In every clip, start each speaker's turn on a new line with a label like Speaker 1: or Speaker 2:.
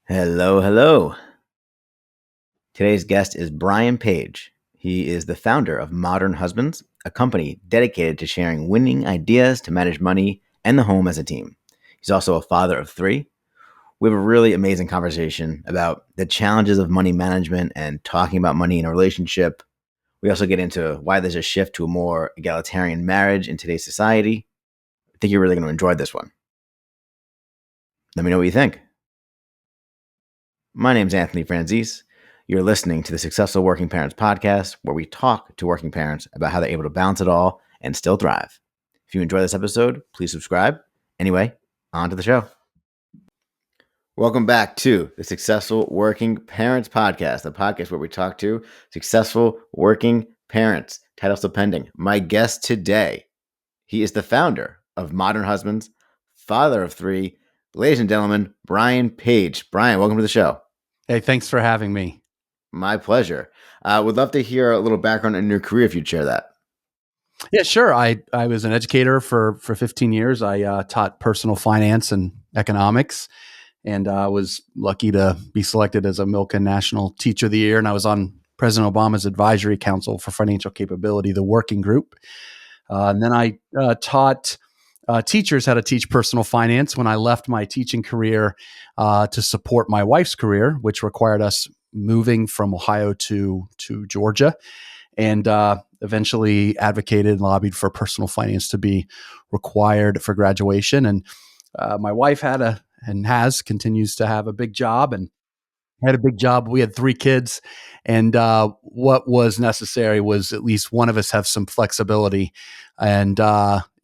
Speaker 1: Hello, hello. Today's guest is Brian Page. He is the founder of Modern Husbands, a company dedicated to sharing winning ideas to manage money and the home as a team. He's also a father of three. We have a really amazing conversation about the challenges of money management and talking about money in a relationship. We also get into why there's a shift to a more egalitarian marriage in today's society. I think you're really going to enjoy this one. Let me know what you think. My name's Anthony Franzese. You're listening to the Successful Working Parents podcast, where we talk to working parents about how they're able to balance it all and still thrive. If you enjoy this episode, please subscribe. Anyway, on to the show. Welcome back to the Successful Working Parents podcast, the podcast where we talk to successful working parents. Title still pending. My guest today, he is the founder of Modern Husbands, father of three. Ladies and gentlemen, Brian Page. Brian, welcome to the show.
Speaker 2: Hey, thanks for having me.
Speaker 1: My pleasure. Would love to hear a little background in your career if you'd share that.
Speaker 2: Yeah, sure. I was an educator for 15 years. I taught personal finance and economics, and I was lucky to be selected as a Milken National Teacher of the Year. And I was on President Obama's Advisory Council for Financial Capability, the working group. And then I taught teachers how to teach personal finance when I left my teaching career to support my wife's career, which required us moving from Ohio to Georgia, and eventually advocated and lobbied for personal finance to be required for graduation. And my wife continues to have a big job, and had a big job. We had three kids, and what was necessary was at least one of us have some flexibility. And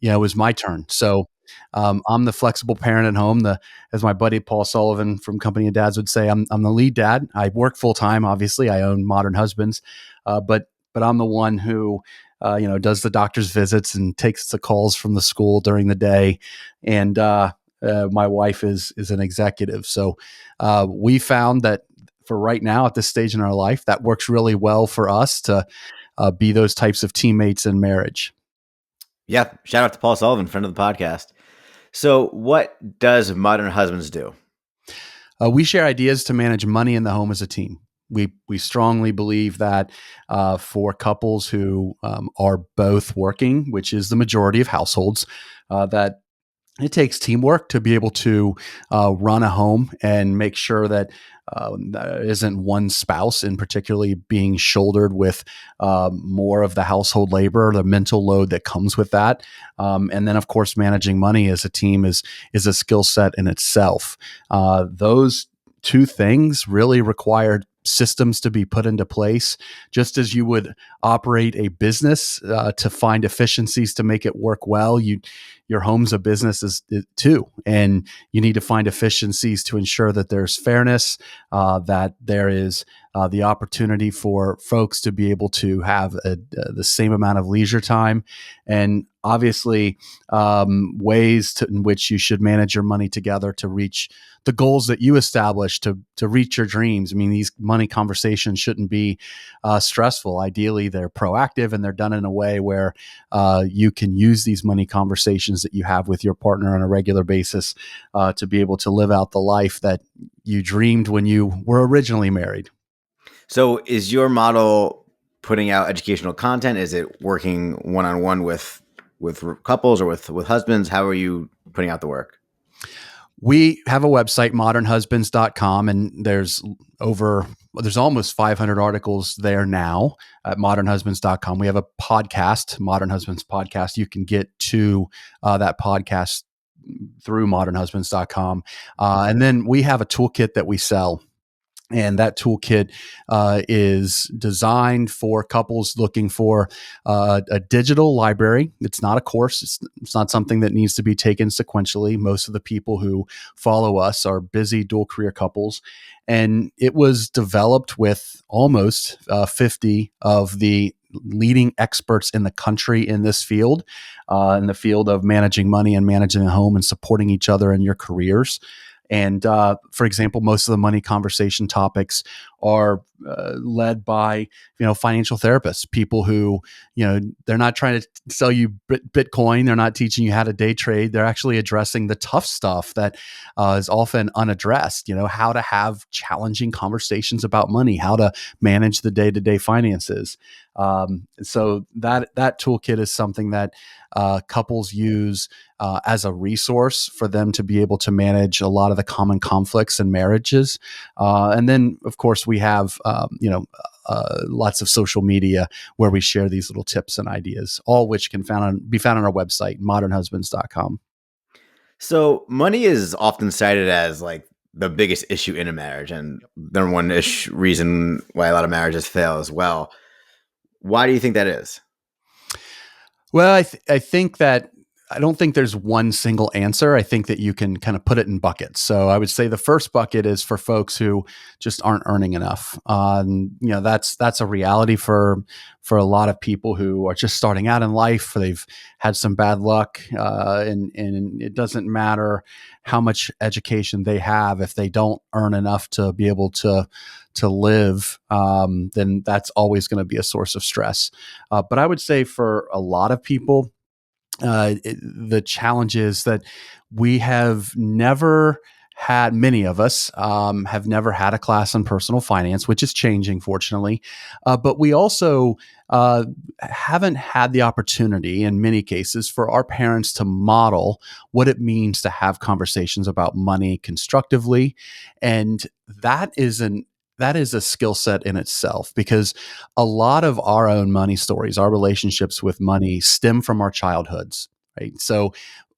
Speaker 2: it was my turn. So I'm the flexible parent at home. As my buddy Paul Sullivan from Company of Dads would say, I'm the lead dad. I work full time. Obviously, I own Modern Husbands, but I'm the one who does the doctor's visits and takes the calls from the school during the day, and my wife is an executive. So we found that for right now at this stage in our life, that works really well for us to be those types of teammates in marriage.
Speaker 1: Yeah. Shout out to Paul Sullivan, friend of the podcast. So what does Modern Husbands do?
Speaker 2: We share ideas to manage money in the home as a team. We strongly believe that for couples who are both working, which is the majority of households, that it takes teamwork to be able to run a home and make sure that there isn't one spouse in particularly being shouldered with more of the household labor, the mental load that comes with that. And then, of course, managing money as a team is a skill set in itself. Those two things really require systems to be put into place, just as you would operate a business to find efficiencies to make it work well. Your home's a business too, and you need to find efficiencies to ensure that there's fairness, that there is the opportunity for folks to be able to have the same amount of leisure time, and obviously ways in which you should manage your money together to reach the goals that you establish to reach your dreams. I mean, these money conversations shouldn't be stressful. Ideally, they're proactive and they're done in a way where you can use these money conversations that you have with your partner on a regular basis to be able to live out the life that you dreamed when you were originally married.
Speaker 1: So is your model putting out educational content? Is it working one-on-one with couples or with husbands? How are you putting out the work?
Speaker 2: We have a website, modernhusbands.com, and there's almost 500 articles there now at modernhusbands.com. We have a podcast, Modern Husbands Podcast. You can get to that podcast through modernhusbands.com. And then we have a toolkit that we sell. And that toolkit is designed for couples looking for a digital library. It's not a course. It's not something that needs to be taken sequentially. Most of the people who follow us are busy dual career couples. And it was developed with almost 50 of the leading experts in the country in this field, in the field of managing money and managing a home and supporting each other in your careers. And for example, most of the money conversation topics are led by financial therapists, people who they're not trying to sell you Bitcoin, they're not teaching you how to day trade. They're actually addressing the tough stuff that is often unaddressed. How to have challenging conversations about money, how to manage the day-to-day finances. So that toolkit is something that couples use as a resource for them to be able to manage a lot of the common conflicts in marriages. And then, of course, we have lots of social media where we share these little tips and ideas, all which can be found on our website, modernhusbands.com.
Speaker 1: So money is often cited as like the biggest issue in a marriage, and the number one reason why a lot of marriages fail as well. Why do you think that is?
Speaker 2: Well, I think that I don't think there's one single answer. I think that you can kind of put it in buckets. So I would say the first bucket is for folks who just aren't earning enough. That's a reality for a lot of people who are just starting out in life. They've had some bad luck, and it doesn't matter how much education they have if they don't earn enough to be able to live. Then that's always going to be a source of stress. But I would say for a lot of people, the challenge is that we have never had, many of us have never had a class on personal finance, which is changing, fortunately. But we also haven't had the opportunity in many cases for our parents to model what it means to have conversations about money constructively. And that is a skill set in itself, because a lot of our own money stories, our relationships with money, stem from our childhoods, right? So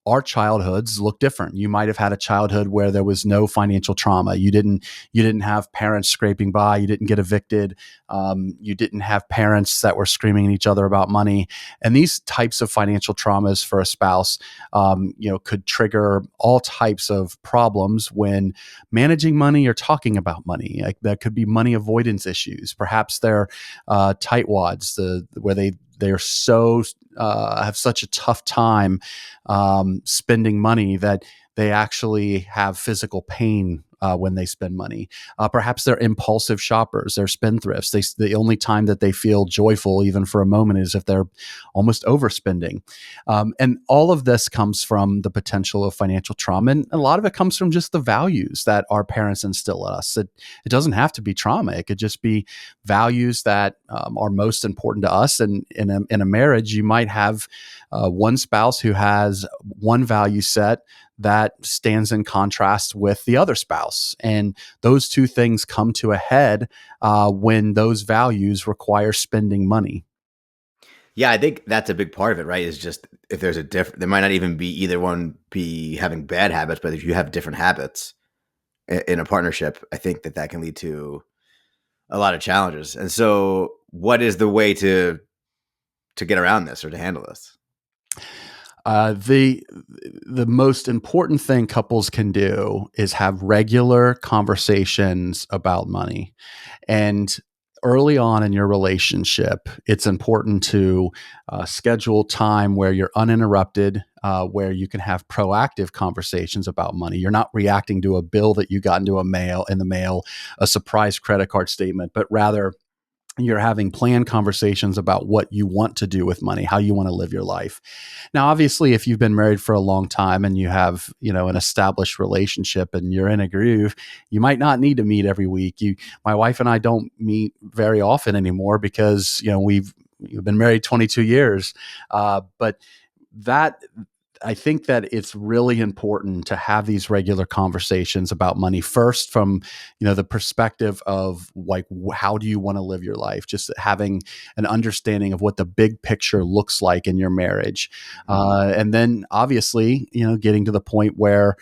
Speaker 2: our childhoods look different. You might have had a childhood where there was no financial trauma. You didn't have parents scraping by. You didn't get evicted. You didn't have parents that were screaming at each other about money. And these types of financial traumas for a spouse, could trigger all types of problems when managing money or talking about money. Like, that could be money avoidance issues. Perhaps they're tightwads, where they are so have such a tough time spending money that they actually have physical pain when they spend money. Perhaps they're impulsive shoppers, they're spendthrifts. The only time that they feel joyful, even for a moment, is if they're almost overspending. And all of this comes from the potential of financial trauma. And a lot of it comes from just the values that our parents instill in us. It doesn't have to be trauma. It could just be values that are most important to us. And in a marriage, you might have one spouse who has one value set that stands in contrast with the other spouse. And those two things come to a head when those values require spending money.
Speaker 1: Yeah, I think that's a big part of it, right? Is just if there's a there might not even be either one be having bad habits, but if you have different habits in a partnership, I think that can lead to a lot of challenges. And so, what is the way to get around this or to handle this?
Speaker 2: The most important thing couples can do is have regular conversations about money. And early on in your relationship, it's important to schedule time where you're uninterrupted, where you can have proactive conversations about money. You're not reacting to a bill that you got in the mail, a surprise credit card statement, but rather you're having planned conversations about what you want to do with money, how you want to live your life. Now, obviously, if you've been married for a long time and you have, an established relationship and you're in a groove, you might not need to meet every week. My wife and I don't meet very often anymore because, we've been married 22 years. But that I think that it's really important to have these regular conversations about money, first from, the perspective of like, how do you want to live your life? Just having an understanding of what the big picture looks like in your marriage. And then obviously, getting to the point where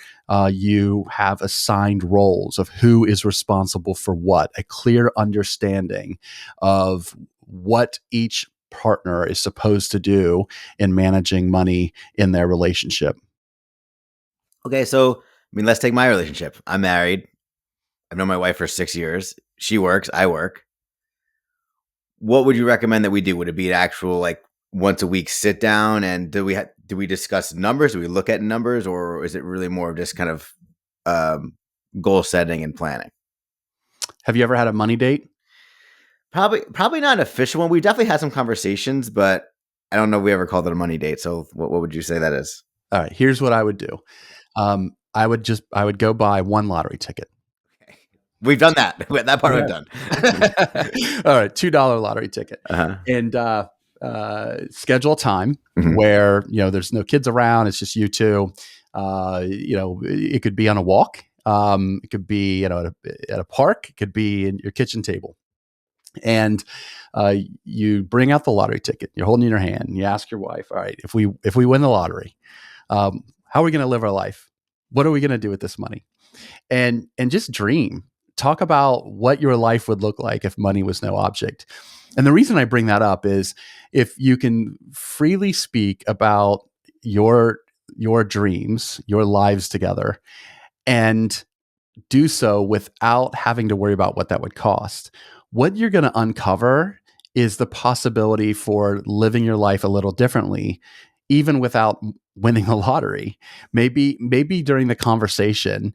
Speaker 2: you have assigned roles of who is responsible for what, a clear understanding of what each partner is supposed to do in managing money in their relationship.
Speaker 1: Okay, so let's take my relationship. I'm married. I've known my wife for 6 years. She works. I work. What would you recommend that we do? Would it be an actual like once a week sit down, and do we discuss numbers? Do we look at numbers, or is it really more of just kind of goal setting and planning?
Speaker 2: Have you ever had a money date?
Speaker 1: Probably not an official one. We definitely had some conversations, but I don't know if we ever called it a money date. So what would you say that is?
Speaker 2: All right, here's what I would do. I would go buy one lottery ticket.
Speaker 1: We've done that. That part we've done.
Speaker 2: All right, $2 lottery ticket,
Speaker 1: Uh-huh.
Speaker 2: and schedule a time
Speaker 1: Mhm.
Speaker 2: where there's no kids around. It's just you two. It could be on a walk. It could be at a park. It could be in your kitchen table, and you bring out the lottery ticket. You're holding it in your hand. And you ask your wife, "All right, if we win the lottery, how are we going to live our life? What are we going to do with this money?" And just dream. Talk about what your life would look like if money was no object. And the reason I bring that up is if you can freely speak about your dreams, your lives together, and do so without having to worry about what that would cost. What you're going to uncover is the possibility for living your life a little differently, even without winning the lottery. Maybe during the conversation,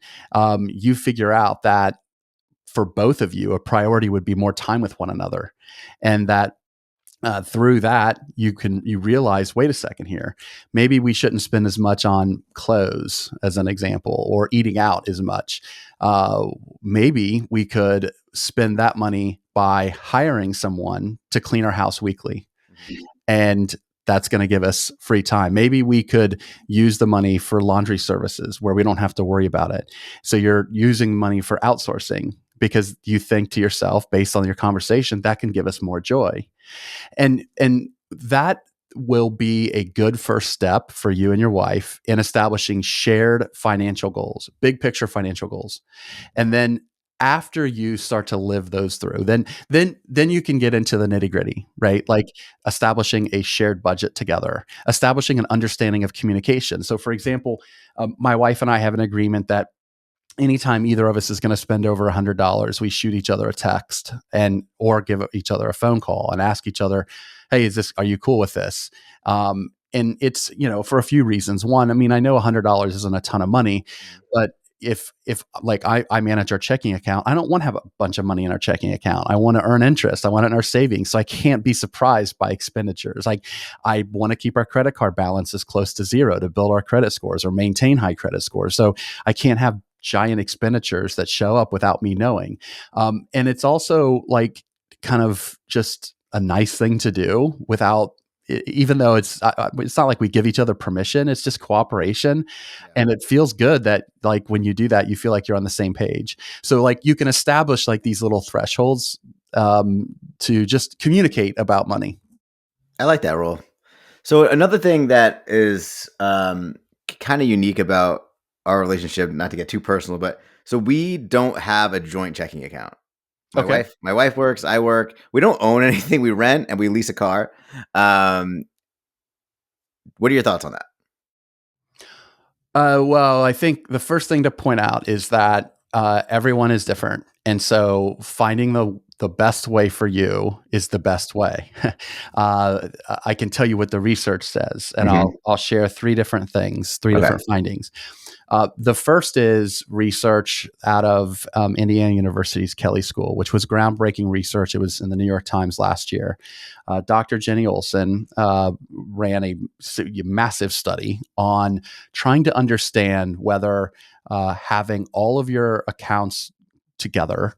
Speaker 2: you figure out that for both of you, a priority would be more time with one another, and that through that you realize, wait a second here, maybe we shouldn't spend as much on clothes as an example, or eating out as much. Maybe we could spend that money by hiring someone to clean our house weekly, and that's going to give us free time. Maybe we could use the money for laundry services where we don't have to worry about it. So you're using money for outsourcing because you think to yourself, based on your conversation, that can give us more joy. And that will be a good first step for you and your wife in establishing shared financial goals, big picture financial goals. And then after you start to live those through, then you can get into the nitty gritty, right? Like establishing a shared budget together, establishing an understanding of communication. So, for example, my wife and I have an agreement that anytime either of us is going to spend over $100, we shoot each other a text or give each other a phone call and ask each other, "Hey, are you cool with this?" And it's for a few reasons. One, I mean, I know $100 isn't a ton of money, but if like I manage our checking account, I don't want to have a bunch of money in our checking account. I want to earn interest. I want it in our savings, so I can't be surprised by expenditures. Like I want to keep our credit card balances close to zero to build our credit scores or maintain high credit scores. So I can't have giant expenditures that show up without me knowing. And it's also like kind of just a nice thing to do without, even though it's not like we give each other permission. It's just cooperation.
Speaker 1: Yeah.
Speaker 2: And it feels good that like when you do that, you feel like you're on the same page. So like you can establish like these little thresholds to just communicate about money.
Speaker 1: I like that rule. So another thing that is kind of unique about our relationship, not to get too personal, but so we don't have a joint checking account.
Speaker 2: Okay.
Speaker 1: My wife works, I work. We don't own anything. We rent and we lease a car. What are your thoughts on that?
Speaker 2: Well, I think the first thing to point out is that everyone is different, and so finding the best way for you is the best way. I can tell you what the research says, and I'll share three different things, three different findings. The first is research out of Indiana University's Kelley School, which was groundbreaking research. It was in the New York Times last year. Dr. Jenny Olson ran a massive study on trying to understand whether having all of your accounts together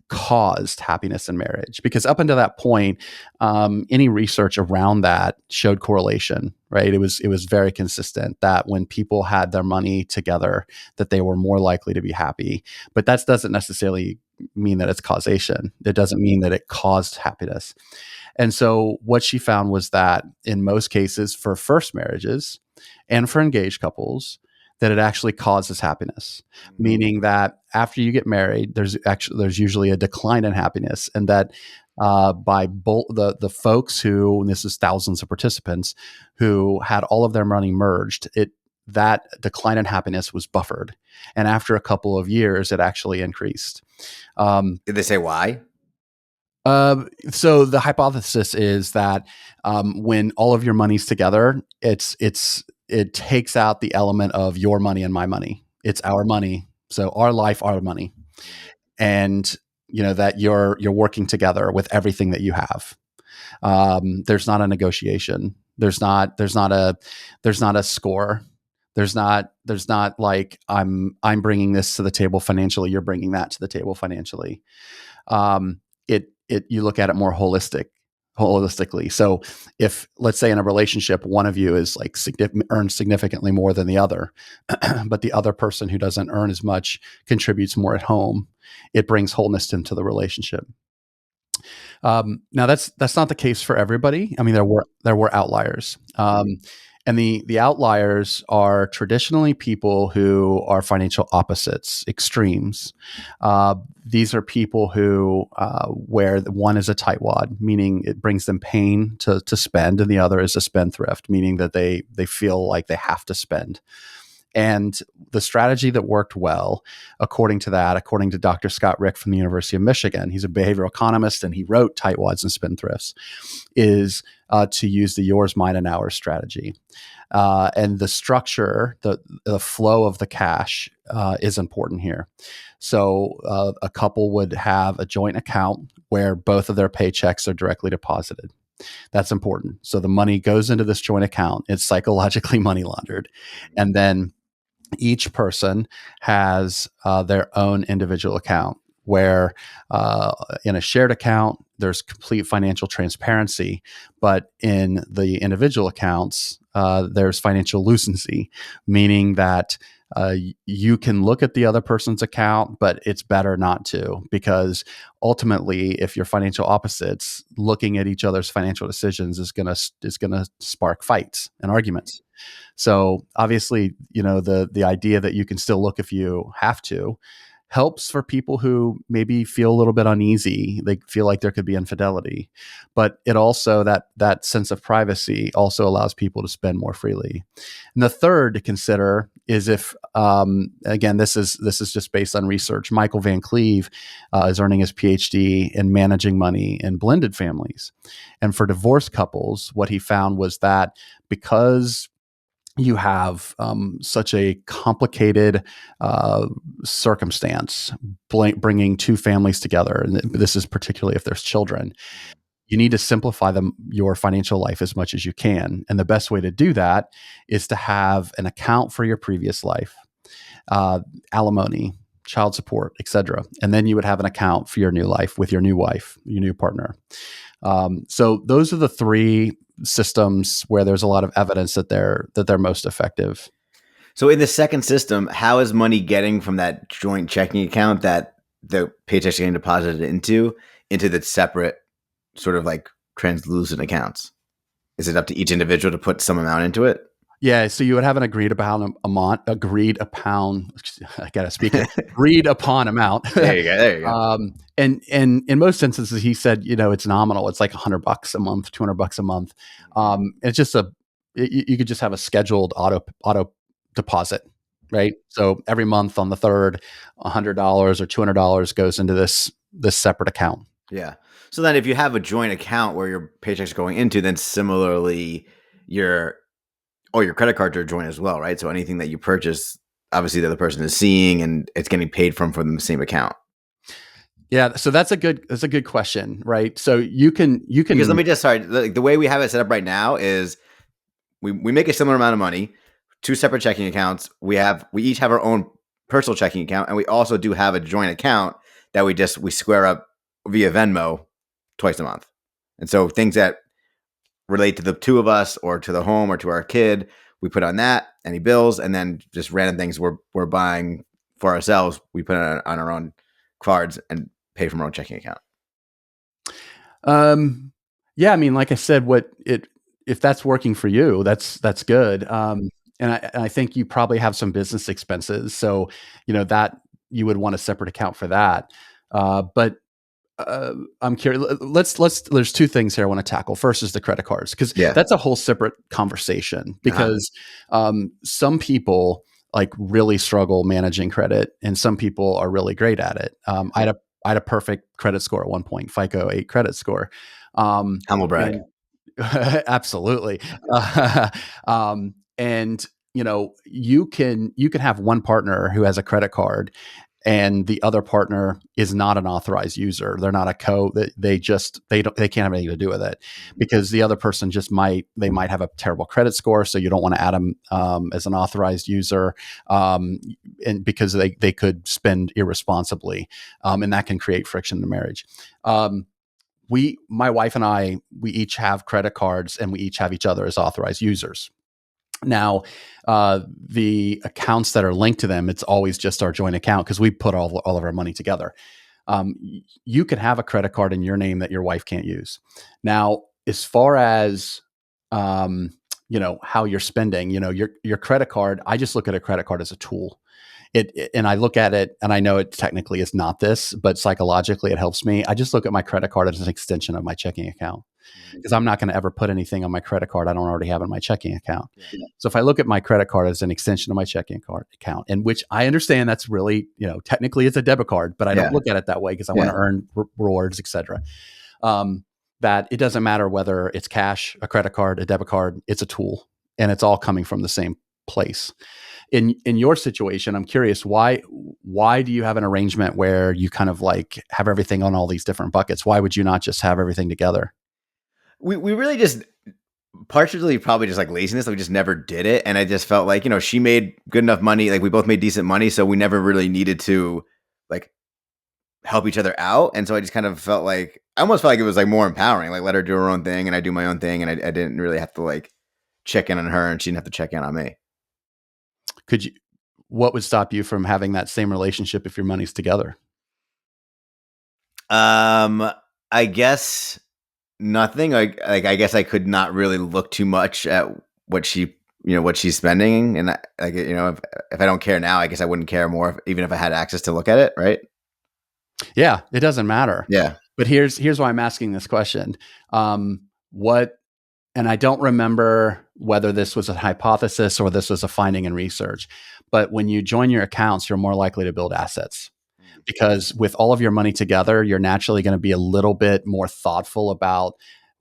Speaker 2: caused happiness in marriage, because up until that point, any research around that showed correlation. Right? It was very consistent that when people had their money together, that they were more likely to be happy. But that doesn't necessarily mean that it's causation. It doesn't mean that it caused happiness. And so what she found was that in most cases, for first marriages and for engaged couples, that it actually causes happiness, meaning that after you get married, there's usually a decline in happiness, and that by the folks who, and this is thousands of participants who had all of their money merged, that decline in happiness was buffered, and after a couple of years, it actually increased.
Speaker 1: Did they say why?
Speaker 2: So the hypothesis is that when all of your money's together, it takes out the element of your money and my money. It's our money, so our life, our money, and that you're working together with everything that you have. There's not a negotiation. There's not a score. There's not like I'm bringing this to the table financially. You're bringing that to the table financially. You look at it more holistically. So if, let's say, in a relationship, one of you is like earns significantly more than the other, but the other person who doesn't earn as much contributes more at home, it brings wholeness into the relationship. Now that's not the case for everybody. I mean, there were outliers, and the outliers are traditionally people who are financial opposites, extremes. These are people who where one is a tightwad, meaning it brings them pain to spend, and the other is a spendthrift, meaning that they feel like they have to spend. And the strategy that worked well, according to Dr. Scott Rick from the University of Michigan, he's a behavioral economist and he wrote Tightwads and Spendthrifts, is to use the yours, mine, and ours strategy. And the structure, the flow of the cash is important here. So a couple would have a joint account where both of their paychecks are directly deposited. That's important. So the money goes into this joint account. It's psychologically money laundered. And then each person has their own individual account where in a shared account, there's complete financial transparency. But in the individual accounts, there's financial lucency, meaning that you can look at the other person's account, but it's better not to, because ultimately, if you're financial opposites, looking at each other's financial decisions is gonna spark fights and arguments. So obviously, the idea that you can still look if you have to helps for people who maybe feel a little bit uneasy. They feel like there could be infidelity, but it also, that sense of privacy also allows people to spend more freely. And the third to consider is if, again, this is just based on research. Michael Van Cleve is earning his PhD in managing money in blended families, and for divorced couples, what he found was that because you have such a complicated circumstance, bringing two families together, and this is particularly if there's children. You need to simplify your financial life as much as you can, and the best way to do that is to have an account for your previous life, alimony, child support, etc., and then you would have an account for your new life with your new wife, your new partner. So those are the three systems where there's a lot of evidence that they're most effective.
Speaker 1: So in the second system, how is money getting from that joint checking account that the paycheck's getting deposited into the separate sort of like translucent accounts? Is it up to each individual to put some amount into it?
Speaker 2: Yeah, so you would have an agreed upon amount. I gotta speak it. Agreed upon amount.
Speaker 1: There you go. There you go.
Speaker 2: And in most instances, he said, it's nominal. It's like $100 a month, $200 a month. It's just you could just have a scheduled auto deposit, right? So every month on the third, $100 or $200 goes into this separate account.
Speaker 1: Yeah. So then, if you have a joint account where your paychecks are going into, then similarly, your credit cards are joint as well, right? So anything that you purchase, obviously the other person is seeing, and it's getting paid from the same account.
Speaker 2: Yeah, so that's a good question, right? So you can
Speaker 1: because the way we have it set up right now is we make a similar amount of money, two separate checking accounts. We each have our own personal checking account, and we also do have a joint account that we square up via Venmo twice a month. And so things that relate to the two of us or to the home or to our kid, we put on that, any bills, and then just random things we're buying for ourselves, we put on our own cards and pay from our own checking account.
Speaker 2: Yeah, I mean, like I said, if that's working for you, that's good. And I think you probably have some business expenses, so that you would want a separate account for that. But I'm curious. There's two things here I want to tackle. First is the credit cards, because that's a whole separate conversation. Because some people like really struggle managing credit, and some people are really great at it. I had a perfect credit score at one point, FICO 8 credit score.
Speaker 1: Humble brag.
Speaker 2: Absolutely. And you can have one partner who has a credit card, and the other partner is not an authorized user. They're not a they can't have anything to do with it, because the other person they might have a terrible credit score. So you don't want to add them as an authorized user, and because they could spend irresponsibly, and that can create friction in the marriage. My wife and I, we each have credit cards, and we each have each other as authorized users. Now, the accounts that are linked to them, it's always just our joint account because we put all of our money together. You can have a credit card in your name that your wife can't use. Now, as far as how you're spending, your credit card, I just look at a credit card as a tool. And I look at it, and I know it technically is not this, but psychologically it helps me. I just look at my credit card as an extension of my checking account, because I'm not going to ever put anything on my credit card I don't already have in my checking account. Yeah. So if I look at my credit card as an extension of my checking card account, and which I understand that's really, technically it's a debit card, but I don't look at it that way because I want to earn rewards, et cetera. That it doesn't matter whether it's cash, a credit card, a debit card, it's a tool, and it's all coming from the same place. In your situation, I'm curious, why do you have an arrangement where you kind of like have everything on all these different buckets? Why would you not just have everything together?
Speaker 1: We really just, partially probably just like laziness, we just never did it. And I just felt like, she made good enough money, like we both made decent money, so we never really needed to like help each other out. And so I just kind of felt like, I almost felt like it was like more empowering, like let her do her own thing and I do my own thing, and I didn't really have to like check in on her, and she didn't have to check in on me.
Speaker 2: What would stop you from having that same relationship if your money's together?
Speaker 1: I guess nothing. Like I guess I could not really look too much at what she's spending, and if I don't care now, I guess I wouldn't care more, even if I had access to look at it, right?
Speaker 2: Yeah, it doesn't matter.
Speaker 1: Yeah.
Speaker 2: But here's why I'm asking this question. And I don't remember whether this was a hypothesis or this was a finding in research, but when you join your accounts, you're more likely to build assets, because with all of your money together, you're naturally going to be a little bit more thoughtful about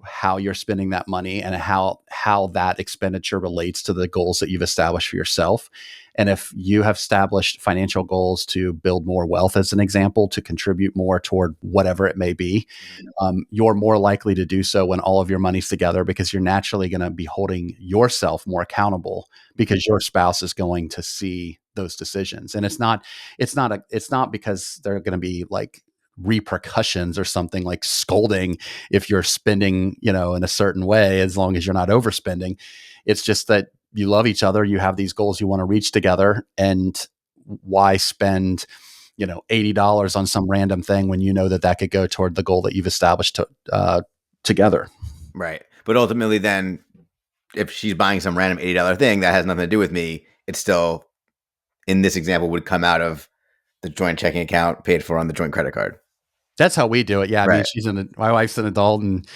Speaker 2: how you're spending that money and how that expenditure relates to the goals that you've established for yourself. And if you have established financial goals to build more wealth, as an example, to contribute more toward whatever it may be, you're more likely to do so when all of your money's together, because you're naturally going to be holding yourself more accountable, because your spouse is going to see those decisions. And it's not because they're going to be like repercussions or something like scolding if you're spending, in a certain way, as long as you're not overspending. It's just that you love each other, you have these goals you want to reach together, and why spend, $80 on some random thing when you know that could go toward the goal that you've established together.
Speaker 1: Right. But ultimately then, if she's buying some random $80 thing that has nothing to do with me, it's still, in this example, would come out of the joint checking account paid for on the joint credit card.
Speaker 2: That's how we do it. Yeah.
Speaker 1: Right.
Speaker 2: I mean, my wife's an adult, and,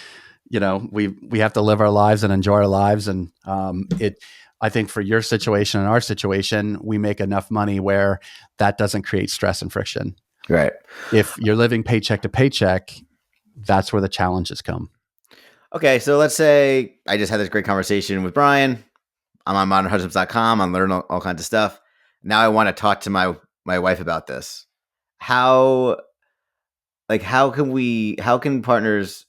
Speaker 2: we have to live our lives and enjoy our lives. And I think for your situation and our situation, we make enough money where that doesn't create stress and friction.
Speaker 1: Right.
Speaker 2: If you're living paycheck to paycheck, that's where the challenges come.
Speaker 1: Okay. So let's say I just had this great conversation with Brian. I'm on modernhusbands.com. I'm learning all kinds of stuff. Now I want to talk to my wife about this. How can partners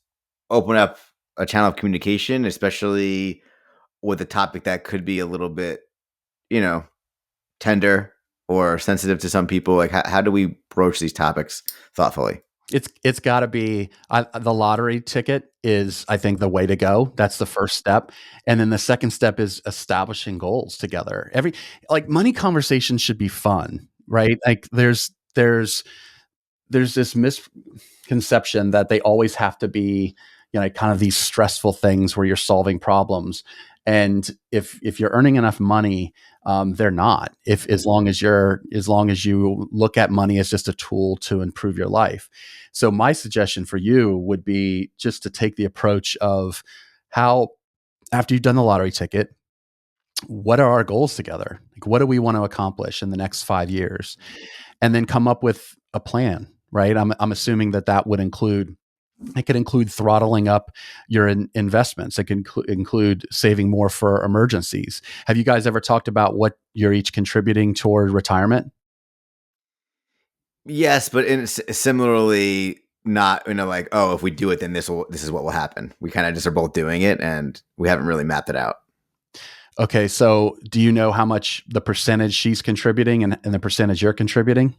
Speaker 1: open up a channel of communication, especially with a topic that could be a little bit, tender or sensitive to some people? Like, how do we broach these topics thoughtfully?
Speaker 2: It's got to be the lottery ticket is, I think, the way to go. That's the first step. And then the second step is establishing goals together. Money conversations should be fun, right? Like there's this misconception that they always have to be, kind of these stressful things where you're solving problems. And if you're earning enough money, they're not. As long as you look at money as just a tool to improve your life. So my suggestion for you would be just to take the approach of how, after you've done the lottery ticket, what are our goals together? Like, what do we want to accomplish in the next 5 years? And then come up with a plan, right? I'm assuming that would include, it could include throttling up your investments. It can include saving more for emergencies. Have you guys ever talked about what you're each contributing toward retirement?
Speaker 1: Yes, but similarly, not like, oh, if we do it, then this is what will happen. We kind of just are both doing it, and we haven't really mapped it out.
Speaker 2: Okay, so do you know how much the percentage she's contributing and the percentage you're contributing?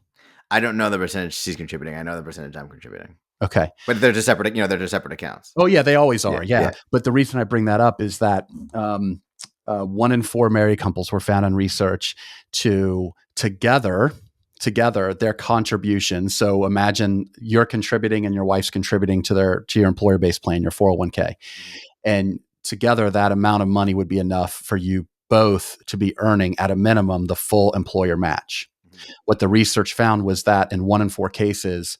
Speaker 1: I don't know the percentage she's contributing. I know the percentage I'm contributing.
Speaker 2: Okay.
Speaker 1: But they're just separate. They're just separate accounts.
Speaker 2: Oh yeah, they always
Speaker 1: Yeah,
Speaker 2: are. Yeah,
Speaker 1: yeah.
Speaker 2: but the reason I bring that up is that 1 in 4 married couples were found in research to together their contribution. So imagine you're contributing and your wife's contributing to your employer based plan, your 401k, and together that amount of money would be enough for you both to be earning at a minimum the full employer match. What the research found was that in 1 in 4 cases,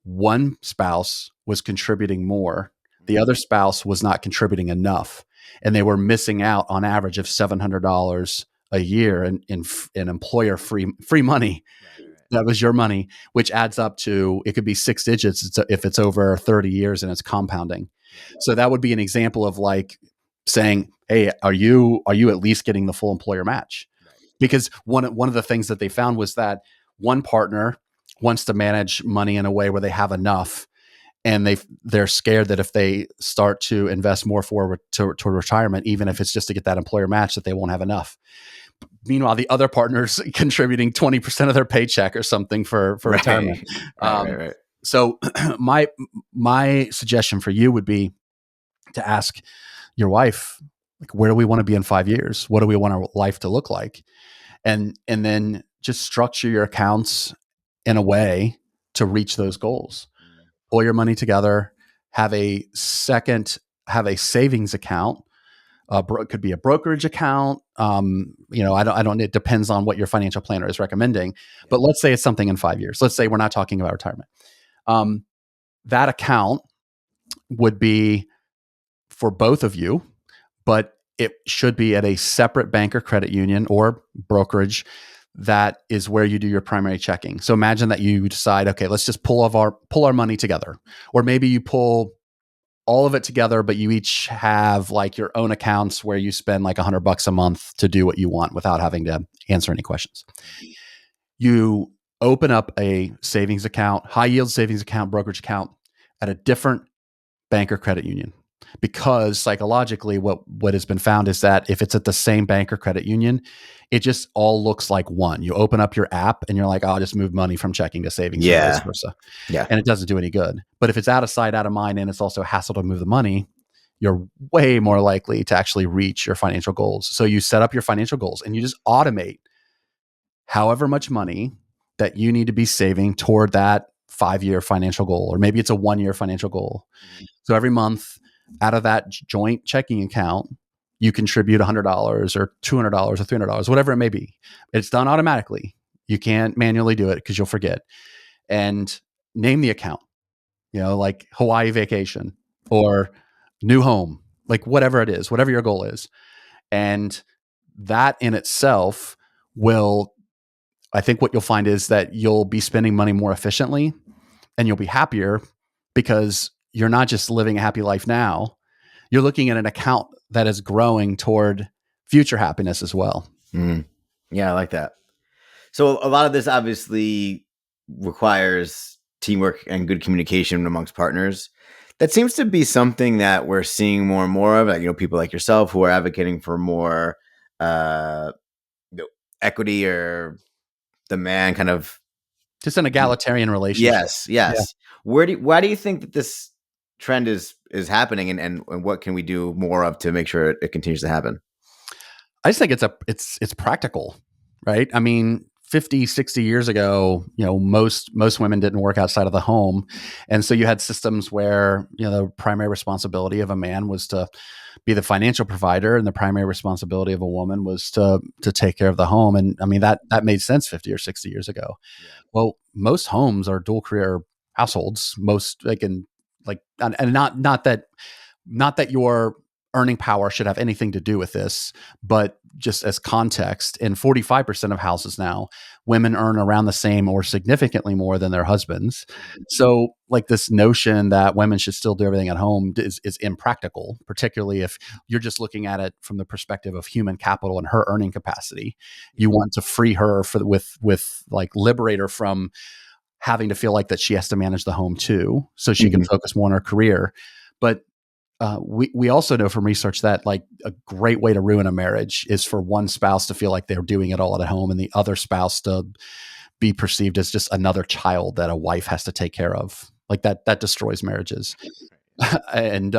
Speaker 2: one spouse was contributing more, the other spouse was not contributing enough, and they were missing out on average of $700 a year in employer free money.
Speaker 1: Right.
Speaker 2: That was your money, which adds up to, it could be 6 digits if it's over 30 years and it's compounding. So that would be an example of like saying, hey, are you at least getting the full employer match? Because one of the things that they found was that one partner wants to manage money in a way where they have enough, and they're scared that if they start to invest more toward retirement, even if it's just to get that employer match, that they won't have enough. Meanwhile, the other partner's contributing 20% of their paycheck or something for retirement.
Speaker 1: Right.
Speaker 2: So my suggestion for you would be to ask your wife, like, where do we want to be in 5 years? What do we want our life to look like? And then just structure your accounts in a way to reach those goals. Pull your money together, have a savings account. It could be a brokerage account. I don't. It depends on what your financial planner is recommending. But let's say it's something in 5 years. Let's say we're not talking about retirement. That account would be for both of you, but it should be at a separate bank or credit union or brokerage. That is where you do your primary checking. So imagine that you decide, okay, let's just pull our money together, or maybe you pull all of it together, but you each have like your own accounts where you spend like $100 a month to do what you want without having to answer any questions. You open up a savings account, high yield savings account, brokerage account at a different bank or credit union. Because psychologically, what has been found is that if it's at the same bank or credit union, it just all looks like one. You open up your app and you're like, oh, I'll just move money from checking to savings or vice versa.
Speaker 1: Yeah.
Speaker 2: And it doesn't do any good. But if it's out of sight, out of mind, and it's also a hassle to move the money, you're way more likely to actually reach your financial goals. So you set up your financial goals and you just automate however much money that you need to be saving toward that 5-year financial goal, or maybe it's a 1-year financial goal. So every month, out of that joint checking account, you contribute $100 or $200 or $300, whatever it may be. It's done automatically. You can't manually do it because you'll forget. And name the account, like Hawaii vacation or new home, like whatever it is, whatever your goal is. And that in itself will, I think what you'll find is that you'll be spending money more efficiently and you'll be happier because you're not just living a happy life now. You're looking at an account that is growing toward future happiness as well.
Speaker 1: Yeah, I like that. So a lot of this obviously requires teamwork and good communication amongst partners. That seems to be something that we're seeing more and more of. Like, people like yourself who are advocating for more equity, or the man kind of
Speaker 2: just an egalitarian relationship.
Speaker 1: Yes. Yeah. Why do you think that this trend is happening, and what can we do more of to make sure it continues to happen?
Speaker 2: I just think it's practical, right? I mean, 50, 60 years ago, most women didn't work outside of the home. And so you had systems where, the primary responsibility of a man was to be the financial provider, and the primary responsibility of a woman was to take care of the home. And I mean, that made sense 50 or 60 years ago. Yeah. Well, most homes are dual career households. Most and not that your earning power should have anything to do with this, but just as context, in 45% of houses now, women earn around the same or significantly more than their husbands. So like this notion that women should still do everything at home is impractical, particularly if you're just looking at it from the perspective of human capital and her earning capacity. You want to free her with like liberate her from having to feel like that she has to manage the home too, so she can
Speaker 1: Mhm.
Speaker 2: focus more on her career. But we also know from research that like a great way to ruin a marriage is for one spouse to feel like they're doing it all at home and the other spouse to be perceived as just another child that a wife has to take care of. Like that destroys marriages. And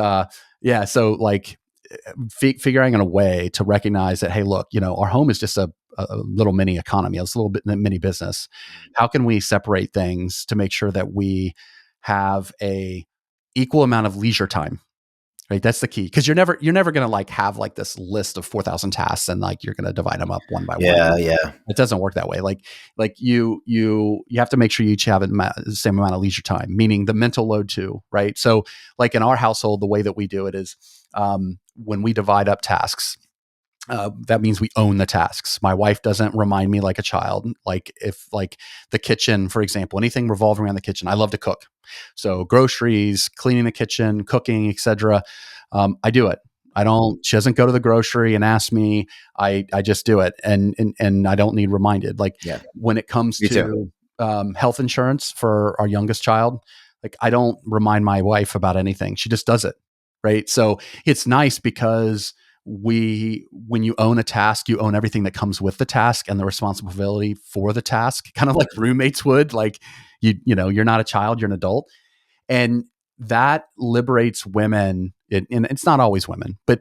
Speaker 2: yeah, so like figuring out a way to recognize that, hey, look, our home is just a little mini economy, it's a little bit mini business. How can we separate things to make sure that we have a equal amount of leisure time? Right, that's the key, because you're never going to like have like this list of 4,000 tasks and like you're going to divide them up one by one.
Speaker 1: Yeah, yeah.
Speaker 2: It doesn't work that way. Like you have to make sure you each have the same amount of leisure time, meaning the mental load too, right? So like in our household, the way that we do it is when we divide up tasks, that means we own the tasks. My wife doesn't remind me like a child. Like if like the kitchen, for example, anything revolving around the kitchen, I love to cook. So groceries, cleaning the kitchen, cooking, etc. I do it. I don't. She doesn't go to the grocery and ask me. I just do it, and I don't need reminded. Like
Speaker 1: Yeah.
Speaker 2: when it comes
Speaker 1: Me too.
Speaker 2: to health insurance for our youngest child, like I don't remind my wife about anything. She just does it, right? So it's nice because when you own a task, you own everything that comes with the task and the responsibility for the task, kind of like roommates would. Like you're not a child, you're an adult. And that liberates women. And it's not always women, but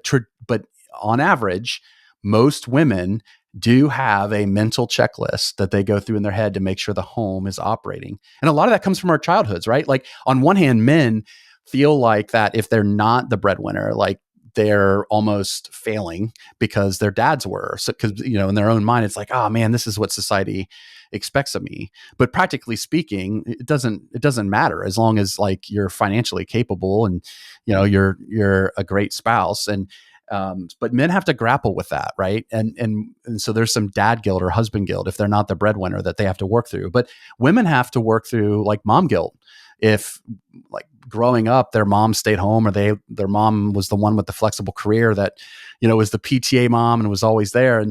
Speaker 2: on average, most women do have a mental checklist that they go through in their head to make sure the home is operating. And a lot of that comes from our childhoods, right? Like on one hand, men feel like that if they're not the breadwinner, like they're almost failing because their dads were. So, because, in their own mind, it's like, oh man, this is what society expects of me. But practically speaking, it doesn't matter as long as like you're financially capable and, you're a great spouse. And, but men have to grapple with that. Right. And so there's some dad guilt or husband guilt if they're not the breadwinner that they have to work through. But women have to work through like mom guilt. If like growing up, their mom stayed home or their mom was the one with the flexible career that, was the PTA mom and was always there.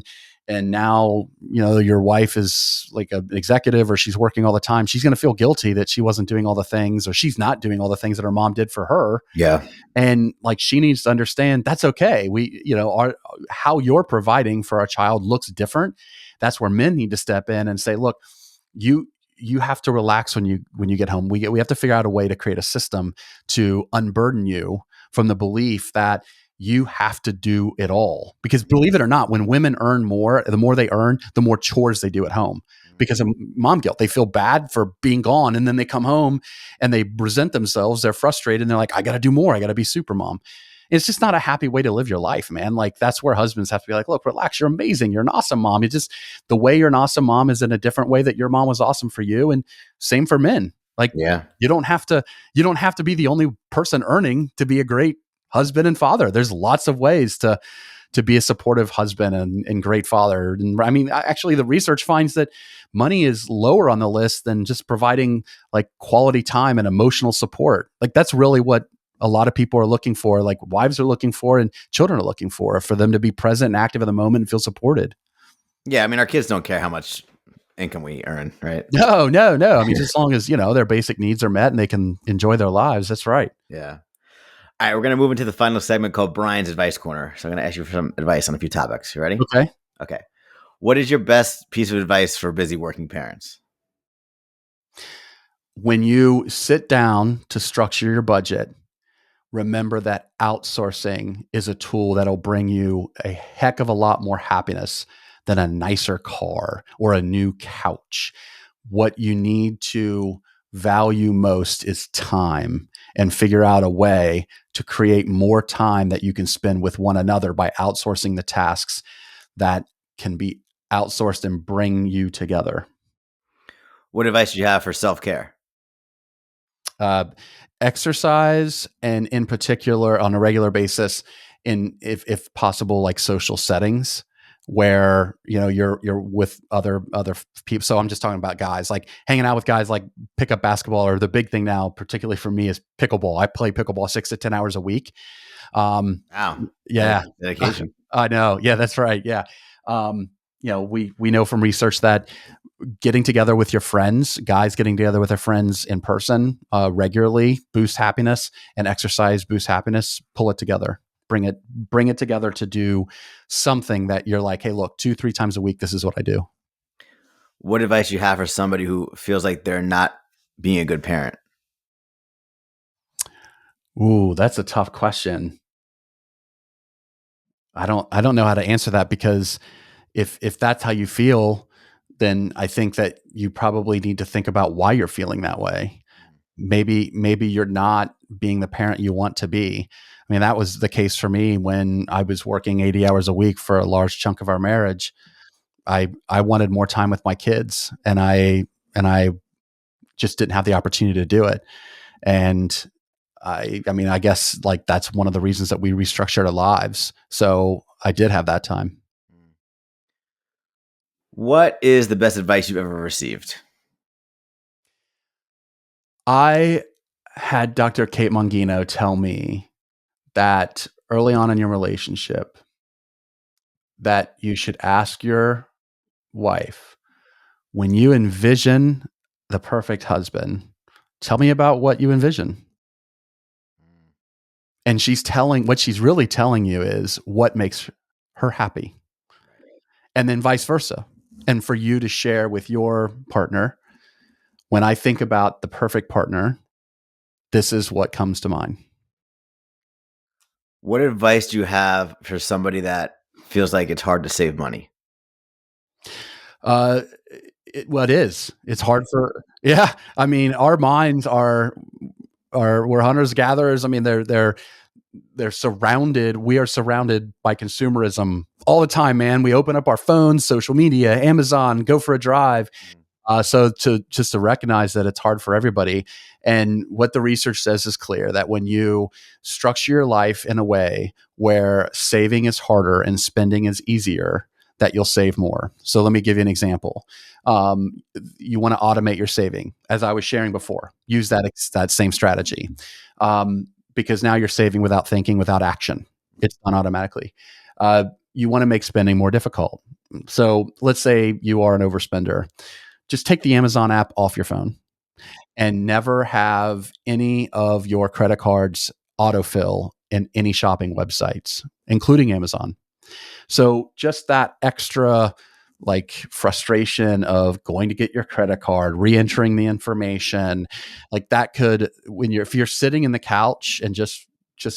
Speaker 2: And now, your wife is like an executive or she's working all the time. She's going to feel guilty that she wasn't doing all the things or she's not doing all the things that her mom did for her.
Speaker 1: Yeah.
Speaker 2: And like, she needs to understand that's okay. How you're providing for our child looks different. That's where men need to step in and say, look, you have to relax when you get home. We have to figure out a way to create a system to unburden you from the belief that you have to do it all. Because believe it or not, when women earn more, the more they earn, the more chores they do at home because of mom guilt. They feel bad for being gone. And then they come home and they resent themselves. They're frustrated. And they're like, I got to do more. I got to be super mom. It's just not a happy way to live your life, man. Like that's where husbands have to be like, look, relax. You're amazing. You're an awesome mom. It's just the way you're an awesome mom is in a different way that your mom was awesome for you. And same for men. Like
Speaker 1: Yeah.
Speaker 2: you don't have to be the only person earning to be a great husband and father. There's lots of ways to be a supportive husband and great father. And I mean, actually the research finds that money is lower on the list than just providing like quality time and emotional support. Like that's really what a lot of people are looking for, like wives are looking for and children are looking for them to be present and active in the moment and feel supported.
Speaker 1: Yeah. I mean, our kids don't care how much income we earn, right?
Speaker 2: No. I mean, just as long as, their basic needs are met and they can enjoy their lives. That's right.
Speaker 1: Yeah. All right, we're going to move into the final segment called Brian's Advice Corner. So I'm going to ask you for some advice on a few topics. You ready?
Speaker 2: Okay.
Speaker 1: Okay. What is your best piece of advice for busy working parents?
Speaker 2: When you sit down to structure your budget, remember that outsourcing is a tool that'll bring you a heck of a lot more happiness than a nicer car or a new couch. What you need to value most is time and figure out a way to create more time that you can spend with one another by outsourcing the tasks that can be outsourced and bring you together.
Speaker 1: What advice do you have for self-care?
Speaker 2: uh, Exercise, and in particular on a regular basis, in if possible, like social settings where you're with other people. So I'm just talking about guys, like hanging out with guys, like pick up basketball, or the big thing now, particularly for me, is pickleball. I play pickleball 6 to 10 hours a week.
Speaker 1: Wow.
Speaker 2: Yeah,
Speaker 1: Dedication.
Speaker 2: I know. Yeah, that's right. Yeah. we know from research that getting together with your friends, guys getting together with their friends in person regularly boosts happiness, and exercise boosts happiness. Pull it together. Bring it together to do something that you're like, hey, look, 2-3 times a week, this is what I do.
Speaker 1: What advice you have for somebody who feels like they're not being a good parent?
Speaker 2: Ooh, that's a tough question. I don't know how to answer that, because if that's how you feel, then I think that you probably need to think about why you're feeling that way. Maybe you're not being the parent you want to be. I mean, that was the case for me when I was working 80 hours a week for a large chunk of our marriage. I wanted more time with my kids, and I just didn't have the opportunity to do it. And I mean, I guess like that's one of the reasons that we restructured our lives. So I did have that time.
Speaker 1: What is the best advice you've ever received?
Speaker 2: I had Dr. Kate Mongino tell me that early on in your relationship, that you should ask your wife, when you envision the perfect husband, tell me about what you envision. And what she's really telling you is what makes her happy. And then vice versa. And for you to share with your partner, when I think about the perfect partner, this is what comes to mind.
Speaker 1: What advice do you have for somebody that feels like it's hard to save money?
Speaker 2: Well, it is. It's hard for, yeah. I mean, our minds we're hunters gatherers. I mean, they're surrounded. We are surrounded by consumerism all the time, man. We open up our phones, social media, Amazon, go for a drive. So to recognize that it's hard for everybody, and what the research says is clear, that when you structure your life in a way where saving is harder and spending is easier, that you'll save more. So let me give you an example. You want to automate your saving, as I was sharing before. Use that same strategy, because now you're saving without thinking, without action. It's done automatically. You want to make spending more difficult. So let's say you are an overspender. Just take the Amazon app off your phone and never have any of your credit cards autofill in any shopping websites, including Amazon. So just that extra like frustration of going to get your credit card, re-entering the information, like that could, if you're sitting in the couch and just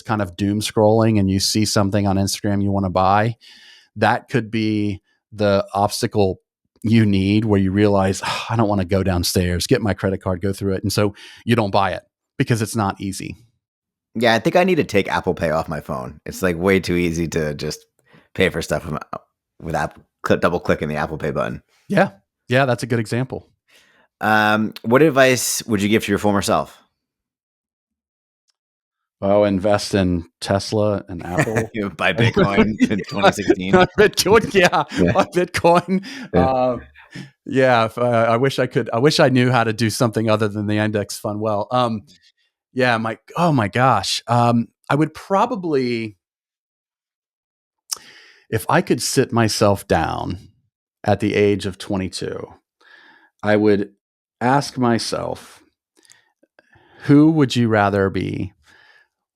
Speaker 2: kind of doom scrolling and you see something on Instagram you want to buy, that could be the obstacle you need, where you realize, oh, I don't want to go downstairs, get my credit card, go through it. And so you don't buy it because it's not easy.
Speaker 1: Yeah, I think I need to take Apple Pay off my phone. It's like way too easy to just pay for stuff without double clicking the Apple Pay button.
Speaker 2: Yeah. Yeah. That's a good example.
Speaker 1: What advice would you give to your former self?
Speaker 2: Oh, invest in Tesla and Apple.
Speaker 1: Buy Bitcoin in 2016.
Speaker 2: Bitcoin, yeah,
Speaker 1: Yeah.
Speaker 2: buy Bitcoin.
Speaker 1: Yeah.
Speaker 2: Yeah, I wish I could. I wish I knew how to do something other than the index fund well. Yeah, oh my gosh. I would probably, if I could sit myself down at the age of 22, I would ask myself, who would you rather be?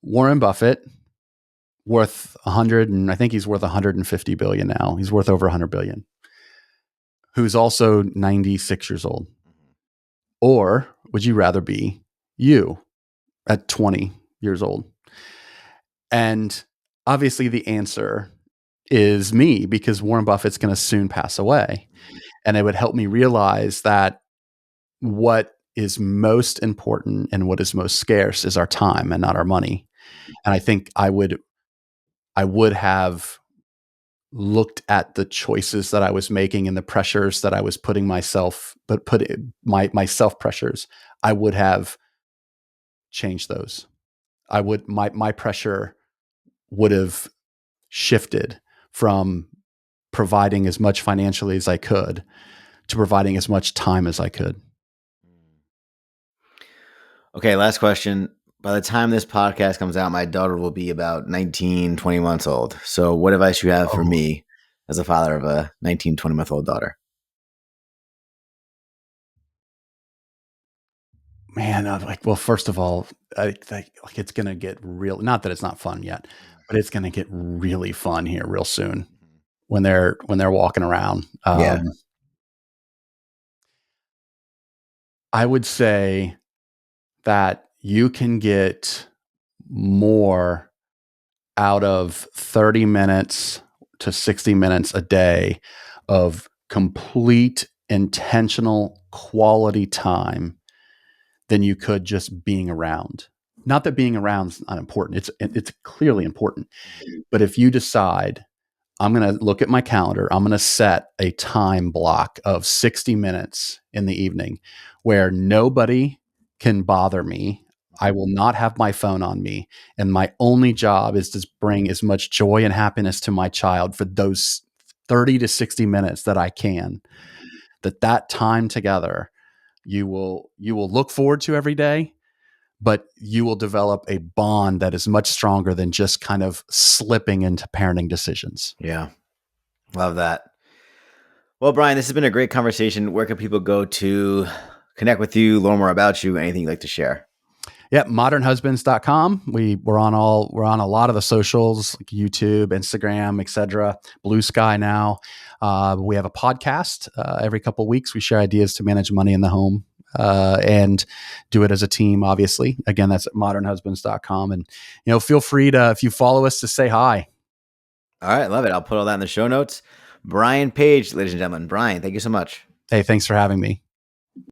Speaker 2: Warren Buffett, worth 100, and I think he's worth 150 billion now. He's worth over 100 billion. Who's also 96 years old? Or would you rather be you at 20 years old? And obviously the answer is me, because Warren Buffett's going to soon pass away. And it would help me realize that what is most important and what is most scarce is our time and not our money. And I think I would have looked at the choices that I was making and the pressures that I was putting myself, but my self pressures, I would have changed those. My pressure would have shifted from providing as much financially as I could to providing as much time as I could.
Speaker 1: Okay, last question. By the time this podcast comes out, my daughter will be about 19, 20 months old. So what advice do you have for me as a father of a 19, 20-month-old daughter?
Speaker 2: Man, well, first of all, I think like it's gonna get real. Not that it's not fun yet, but it's gonna get really fun here real soon when they're walking around.
Speaker 1: Yeah.
Speaker 2: I would say that you can get more out of 30 minutes to 60 minutes a day of complete intentional quality time than you could just being around. Not that being around is not important. It's clearly important. But if you decide I'm going to look at my calendar, I'm going to set a time block of 60 minutes in the evening where nobody can bother me. I will not have my phone on me. And my only job is to bring as much joy and happiness to my child for those 30 to 60 minutes that I can. That time together, you will look forward to every day, but you will develop a bond that is much stronger than just kind of slipping into parenting decisions.
Speaker 1: Yeah. Love that. Well, Brian, this has been a great conversation. Where can people go to connect with you, learn more about you, anything you'd like to share?
Speaker 2: Yeah, modernhusbands.com. We're on a lot of the socials, like YouTube, Instagram, etc. Blue Sky now. We have a podcast every couple of weeks. We share ideas to manage money in the home and do it as a team. Obviously, again, that's at modernhusbands.com. And feel free to, if you follow us, to say hi.
Speaker 1: All right, love it. I'll put all that in the show notes. Brian Page, ladies and gentlemen. Brian, thank you so much.
Speaker 2: Hey, thanks for having me.